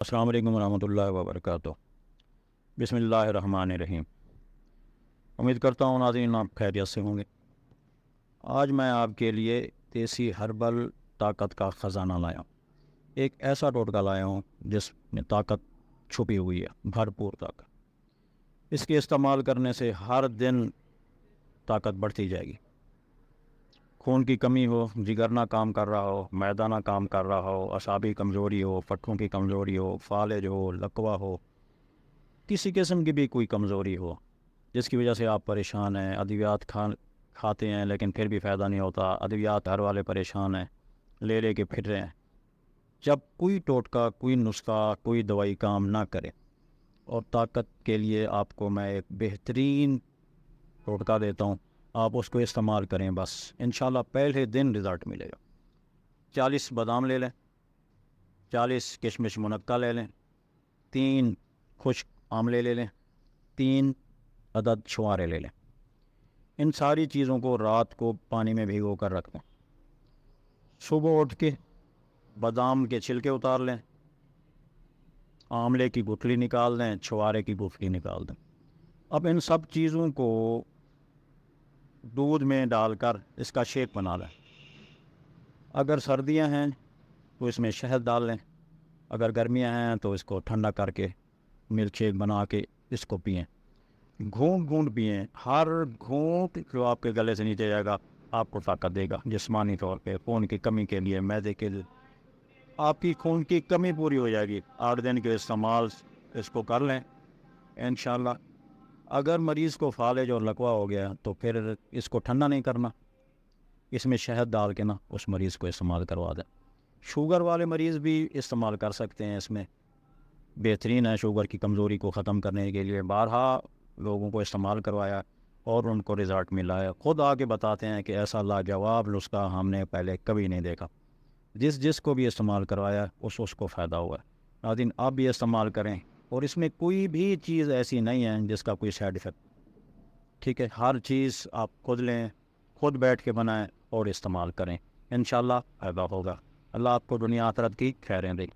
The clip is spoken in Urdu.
السلام علیکم ورحمۃ اللہ وبرکاتہ۔ بسم اللہ الرحمن الرحیم۔ امید کرتا ہوں ناظرین آپ خیریت سے ہوں گے۔ آج میں آپ کے لیے دیسی ہربل طاقت کا خزانہ لایا ہوں۔ ایک ایسا ٹوٹکا لایا ہوں جس میں طاقت چھپی ہوئی ہے، بھرپور طاقت۔ اس کے استعمال کرنے سے ہر دن طاقت بڑھتی جائے گی۔ خون کی کمی ہو، جگر نہ کام کر رہا ہو، معدہ نہ کام کر رہا ہو، اعصابی کمزوری ہو، پٹھوں کی کمزوری ہو، فالج ہو، لکوہ ہو، کسی قسم کی بھی کوئی کمزوری ہو جس کی وجہ سے آپ پریشان ہیں، ادویات کھاتے ہیں لیکن پھر بھی فائدہ نہیں ہوتا، ادویات ہر والے پریشان ہیں، لے کے پھر رہے ہیں۔ جب کوئی ٹوٹکا، کوئی نسخہ، کوئی دوائی کام نہ کرے اور طاقت کے لیے آپ کو میں ایک بہترین ٹوٹکا دیتا ہوں، آپ اس کو استعمال کریں، بس انشاءاللہ پہلے دن رزلٹ ملے گا۔ 40 بادام لے لیں، 40 کشمش منقع لے لیں، 3 خشک آملے لے لیں، 3 عدد چھوارے لے لیں۔ ان ساری چیزوں کو رات کو پانی میں بھگو کر رکھ دیں۔ صبح اٹھ کے بادام کے چھلکے اتار لیں، آملے کی گٹھلی نکال دیں، چھوارے کی گٹھلی نکال دیں۔ اب ان سب چیزوں کو دودھ میں ڈال کر اس کا شیک بنا لیں۔ اگر سردیاں ہیں تو اس میں شہد ڈال لیں، اگر گرمیاں ہیں تو اس کو ٹھنڈا کر کے ملک شیک بنا کے اس کو پئیں۔ گھونٹ گھونٹ پئیں، ہر گھونٹ جو آپ کے گلے سے نیچے جائے گا آپ کو طاقت دے گا جسمانی طور پہ۔ خون کی کمی کے لیے، معدے کے لیے آپ کی خون کی کمی پوری ہو جائے گی۔ 8 دن کے استعمال اس کو کر لیں انشاءاللہ۔ اگر مریض کو فالج اور لکوہ ہو گیا تو پھر اس کو ٹھنڈا نہیں کرنا، اس میں شہد ڈال کے اس مریض کو استعمال کروا دیں۔ شوگر والے مریض بھی استعمال کر سکتے ہیں، اس میں بہترین ہے شوگر کی کمزوری کو ختم کرنے کے لیے۔ بارہا لوگوں کو استعمال کروایا اور ان کو رزلٹ ملا ہے، خود آ کے بتاتے ہیں کہ ایسا لاجواب نسخہ ہم نے پہلے کبھی نہیں دیکھا۔ جس کو بھی استعمال کروایا اس کو فائدہ ہوا ہے۔ ناظرین آپ بھی استعمال کریں، اور اس میں کوئی بھی چیز ایسی نہیں ہے جس کا کوئی سائیڈ ایفیکٹ، ٹھیک ہے؟ ہر چیز آپ خود لیں، خود بیٹھ کے بنائیں اور استعمال کریں، انشاءاللہ فائدہ ہوگا۔ اللہ آپ کو دنیا آخرت کی خیریں دے۔